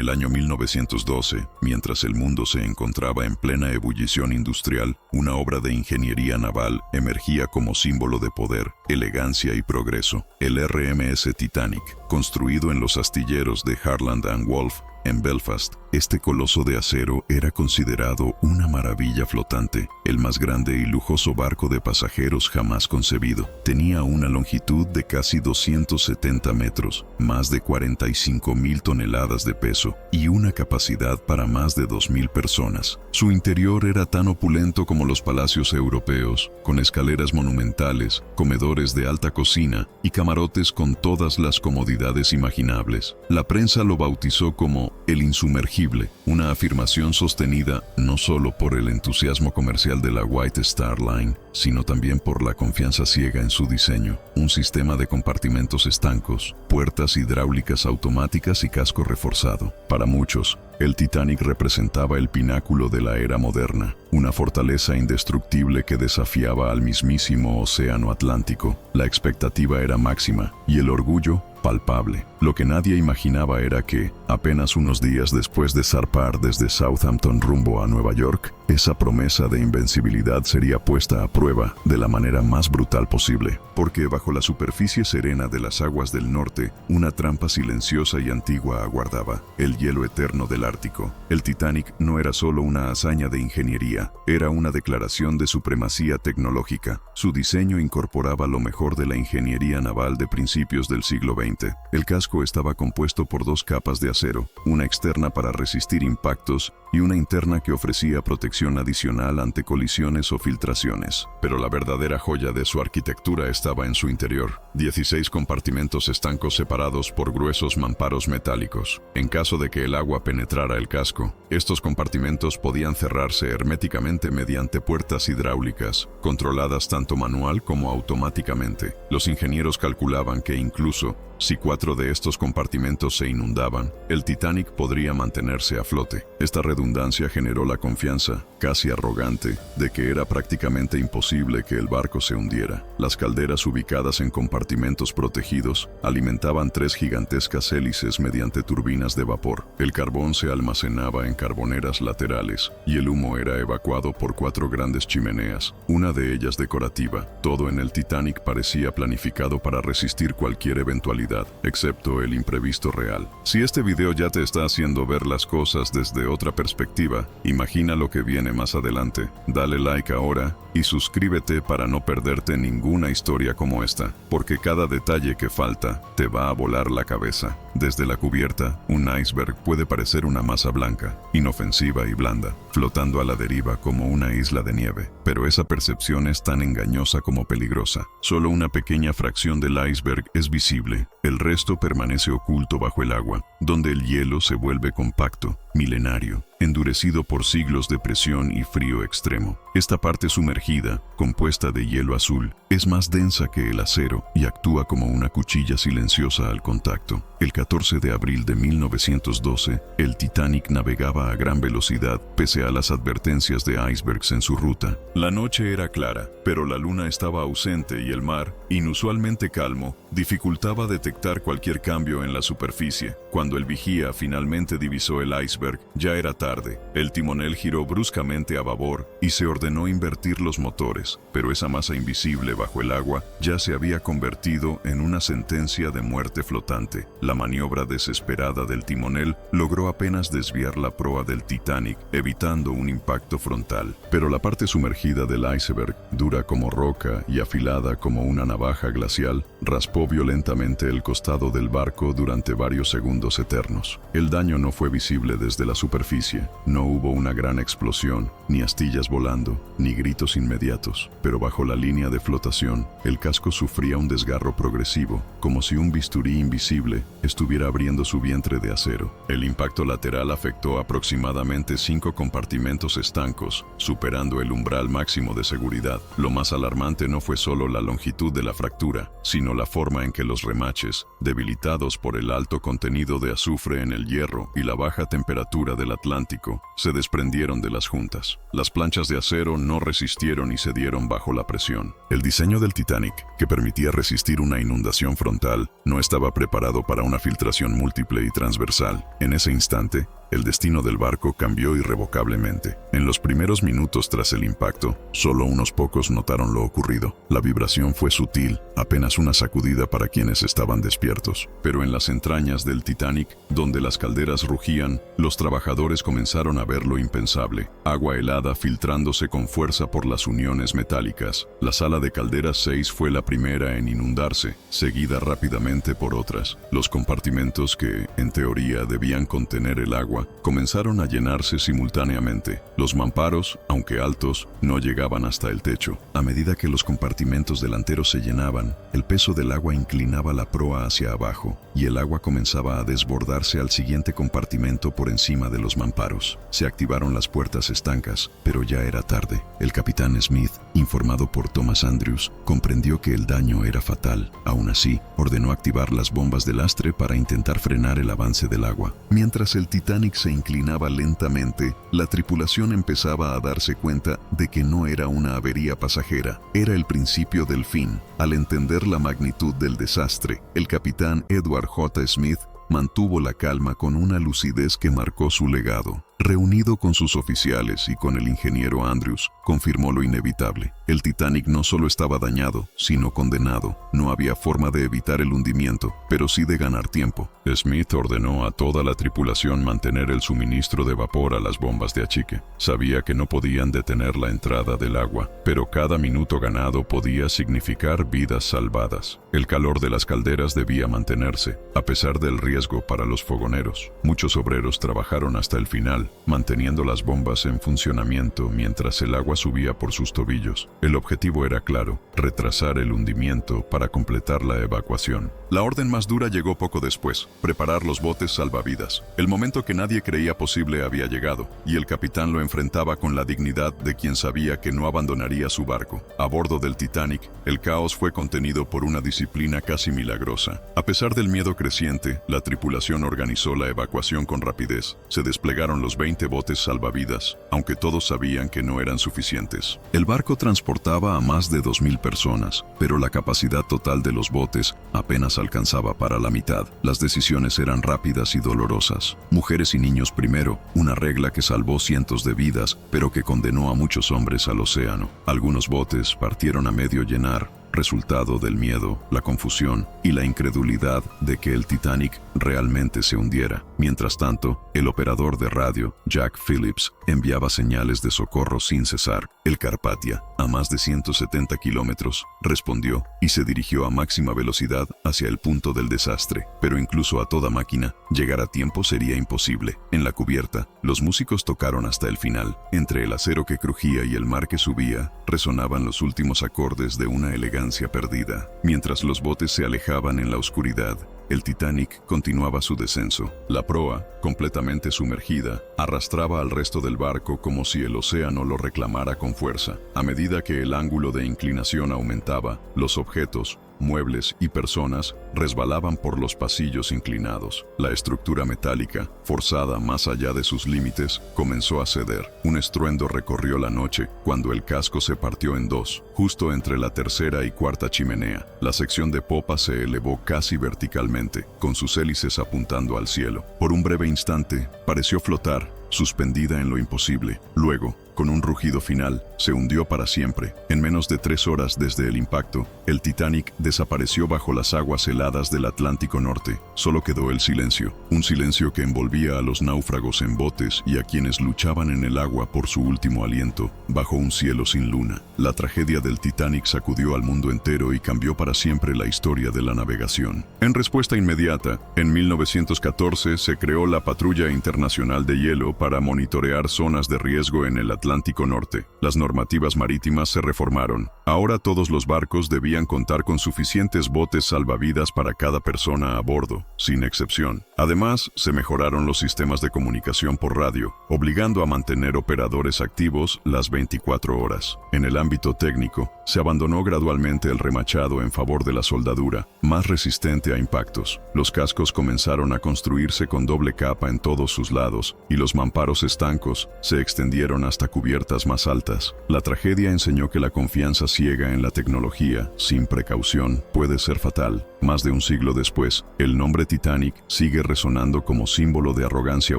el año 1912, mientras el mundo se encontraba en plena ebullición industrial, una obra de ingeniería naval emergía como símbolo de poder, elegancia y progreso. El RMS Titanic, construido en los astilleros de Harland and Wolff, en Belfast, este coloso de acero era considerado una maravilla flotante, el más grande y lujoso barco de pasajeros jamás concebido. Tenía una longitud de casi 270 metros, más de 45.000 toneladas de peso y una capacidad para más de 2.000 personas. Su interior era tan opulento como los palacios europeos, con escaleras monumentales, comedores de alta cocina y camarotes con todas las comodidades imaginables. La prensa lo bautizó como el insumergible, una afirmación sostenida no solo por el entusiasmo comercial de la White Star Line, sino también por la confianza ciega en su diseño. Un sistema de compartimentos estancos, puertas hidráulicas automáticas y casco reforzado. Para muchos, el Titanic representaba el pináculo de la era moderna, una fortaleza indestructible que desafiaba al mismísimo océano Atlántico. La expectativa era máxima y el orgullo palpable. Lo que nadie imaginaba era que, apenas unos días después de zarpar desde Southampton rumbo a Nueva York, esa promesa de invencibilidad sería puesta a prueba de la manera más brutal posible, porque bajo la superficie serena de las aguas del norte, una trampa silenciosa y antigua aguardaba: el hielo eterno del Ártico. El Titanic no era solo una hazaña de ingeniería, era una declaración de supremacía tecnológica. Su diseño incorporaba lo mejor de la ingeniería naval de principios del siglo XX. El casco estaba compuesto por dos capas de acero, una externa para resistir impactos y una interna que ofrecía protección adicional ante colisiones o filtraciones. Pero la verdadera joya de su arquitectura estaba en su interior: 16 compartimentos estancos separados por gruesos mamparos metálicos. En caso de que el agua penetrara el casco, estos compartimentos podían cerrarse herméticamente mediante puertas hidráulicas, controladas tanto manual como automáticamente. Los ingenieros calculaban que incluso si 4 de estos compartimentos se inundaban, el Titanic podría mantenerse a flote. Esta redundancia generó la confianza, casi arrogante, de que era prácticamente imposible que el barco se hundiera. Las calderas ubicadas en compartimentos protegidos alimentaban 3 gigantescas hélices mediante turbinas de vapor. El carbón se almacenaba en carboneras laterales y el humo era evacuado por 4 grandes chimeneas, una de ellas decorativa. Todo en el Titanic parecía planificado para resistir cualquier eventualidad, excepto el imprevisto real. Si este video ya te está haciendo ver las cosas desde otra perspectiva, imagina lo que viene más adelante. Dale like ahora y suscríbete para no perderte ninguna historia como esta, porque cada detalle que falta te va a volar la cabeza. Desde la cubierta, un iceberg puede parecer una masa blanca, inofensiva y blanda, flotando a la deriva como una isla de nieve. Pero esa percepción es tan engañosa como peligrosa. Solo una pequeña fracción del iceberg es visible. El resto permanece oculto bajo el agua, donde el hielo se vuelve compacto, milenario, endurecido por siglos de presión y frío extremo. Esta parte sumergida, compuesta de hielo azul, es más densa que el acero y actúa como una cuchilla silenciosa al contacto. El 14 de abril de 1912, el Titanic navegaba a gran velocidad pese a las advertencias de icebergs en su ruta. La noche era clara, pero la luna estaba ausente y el mar, inusualmente calmo, dificultaba detectar cualquier cambio en la superficie. Cuando el vigía finalmente divisó el iceberg, ya era tarde. El timonel giró bruscamente a babor y se ordenó invertir los motores, pero esa masa invisible bajo el agua ya se había convertido en una sentencia de muerte flotante. La maniobra desesperada del timonel logró apenas desviar la proa del Titanic, evitando un impacto frontal. Pero la parte sumergida del iceberg, dura como roca y afilada como una navaja glacial, raspó violentamente el costado del barco durante varios segundos eternos. El daño no fue visible desde la superficie. No hubo una gran explosión, ni astillas volando, ni gritos inmediatos. Pero bajo la línea de flotación, el casco sufría un desgarro progresivo, como si un bisturí invisible estuviera abriendo su vientre de acero. El impacto lateral afectó aproximadamente 5 compartimentos estancos, superando el umbral máximo de seguridad. Lo más alarmante no fue solo la longitud de la fractura, sino la forma en que los remaches materiales, debilitados por el alto contenido de azufre en el hierro y la baja temperatura del Atlántico, se desprendieron de las juntas. Las planchas de acero no resistieron y cedieron bajo la presión. El diseño del Titanic, que permitía resistir una inundación frontal, no estaba preparado para una filtración múltiple y transversal. En ese instante, el destino del barco cambió irrevocablemente. En los primeros minutos tras el impacto, solo unos pocos notaron lo ocurrido. La vibración fue sutil, apenas una sacudida para quienes estaban despiertos. Pero en las entrañas del Titanic, donde las calderas rugían, los trabajadores comenzaron a ver lo impensable. Agua helada filtrándose con fuerza por las uniones metálicas. La sala de calderas 6 fue la primera en inundarse, seguida rápidamente por otras. Los compartimentos que, en teoría, debían contener el agua, comenzaron a llenarse simultáneamente. Los mamparos, aunque altos, no llegaban hasta el techo. A medida que los compartimentos delanteros se llenaban, el peso del agua inclinaba la proa hacia abajo, y el agua comenzaba a desbordarse al siguiente compartimento por encima de los mamparos. Se activaron las puertas estancas, pero ya era tarde. El capitán Smith, informado por Thomas Andrews, comprendió que el daño era fatal. Aún así, ordenó activar las bombas de lastre para intentar frenar el avance del agua. Mientras el Titanic se inclinaba lentamente, la tripulación empezaba a darse cuenta de que no era una avería pasajera, era el principio del fin. Al entender la magnitud del desastre, el capitán Edward J. Smith mantuvo la calma con una lucidez que marcó su legado. Reunido con sus oficiales y con el ingeniero Andrews, confirmó lo inevitable. El Titanic no solo estaba dañado, sino condenado. No había forma de evitar el hundimiento, pero sí de ganar tiempo. Smith ordenó a toda la tripulación mantener el suministro de vapor a las bombas de achique. Sabía que no podían detener la entrada del agua, pero cada minuto ganado podía significar vidas salvadas. El calor de las calderas debía mantenerse, a pesar del riesgo para los fogoneros. Muchos obreros trabajaron hasta el final, manteniendo las bombas en funcionamiento mientras el agua subía por sus tobillos. El objetivo era claro: retrasar el hundimiento para completar la evacuación. La orden más dura llegó poco después: preparar los botes salvavidas. El momento que nadie creía posible había llegado, y el capitán lo enfrentaba con la dignidad de quien sabía que no abandonaría su barco. A bordo del Titanic, el caos fue contenido por una disciplina casi milagrosa. A pesar del miedo creciente, la tripulación organizó la evacuación con rapidez. Se desplegaron los 20 botes salvavidas, aunque todos sabían que no eran suficientes. El barco transportaba a más de 2,000 personas, pero la capacidad total de los botes apenas alcanzaba para la mitad. Las decisiones eran rápidas y dolorosas. Mujeres y niños primero, una regla que salvó cientos de vidas, pero que condenó a muchos hombres al océano. Algunos botes partieron a medio llenar, resultado del miedo, la confusión y la incredulidad de que el Titanic realmente se hundiera. Mientras tanto, el operador de radio, Jack Phillips, enviaba señales de socorro sin cesar. El Carpathia, a más de 170 kilómetros, respondió y se dirigió a máxima velocidad hacia el punto del desastre. Pero incluso a toda máquina, llegar a tiempo sería imposible. En la cubierta, los músicos tocaron hasta el final. Entre el acero que crujía y el mar que subía, resonaban los últimos acordes de una elegancia perdida. Mientras los botes se alejaban en la oscuridad, el Titanic continuaba su descenso. La proa, completamente sumergida, arrastraba al resto del barco como si el océano lo reclamara con fuerza. A medida que el ángulo de inclinación aumentaba, los objetos, muebles y personas resbalaban por los pasillos inclinados. La estructura metálica, forzada más allá de sus límites, comenzó a ceder. Un estruendo recorrió la noche cuando el casco se partió en dos, justo entre la tercera y cuarta chimenea. La sección de popa se elevó casi verticalmente, con sus hélices apuntando al cielo. Por un breve instante, pareció flotar, suspendida en lo imposible. Luego, con un rugido final, se hundió para siempre. En menos de 3 horas desde el impacto, el Titanic desapareció bajo las aguas heladas del Atlántico Norte. Solo quedó el silencio, un silencio que envolvía a los náufragos en botes y a quienes luchaban en el agua por su último aliento, bajo un cielo sin luna. La tragedia del Titanic sacudió al mundo entero y cambió para siempre la historia de la navegación. En respuesta inmediata, en 1914 se creó la Patrulla Internacional de Hielo para monitorear zonas de riesgo en el Atlántico Atlántico Norte. Las normativas marítimas se reformaron. Ahora todos los barcos debían contar con suficientes botes salvavidas para cada persona a bordo, sin excepción. Además, se mejoraron los sistemas de comunicación por radio, obligando a mantener operadores activos las 24 horas. En el ámbito técnico, se abandonó gradualmente el remachado en favor de la soldadura, más resistente a impactos. Los cascos comenzaron a construirse con doble capa en todos sus lados, y los mamparos estancos se extendieron hasta cubiertas más altas. La tragedia enseñó que la confianza ciega en la tecnología, sin precaución, puede ser fatal. Más de un siglo después, el nombre Titanic sigue resonando como símbolo de arrogancia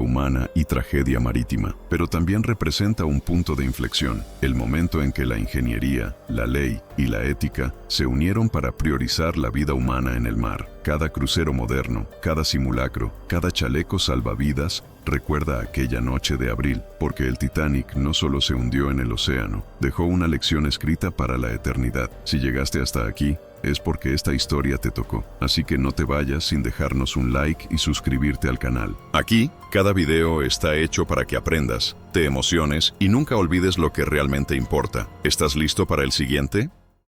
humana y tragedia marítima, pero también representa un punto de inflexión, el momento en que la ingeniería, la ley y la ética se unieron para priorizar la vida humana en el mar. Cada crucero moderno, cada simulacro, cada chaleco salvavidas recuerda aquella noche de abril, porque el Titanic no solo se hundió en el océano, dejó una lección escrita para la eternidad. Si llegaste hasta aquí, es porque esta historia te tocó. Así que no te vayas sin dejarnos un like y suscribirte al canal. Aquí, cada video está hecho para que aprendas, te emociones y nunca olvides lo que realmente importa. ¿Estás listo para el siguiente?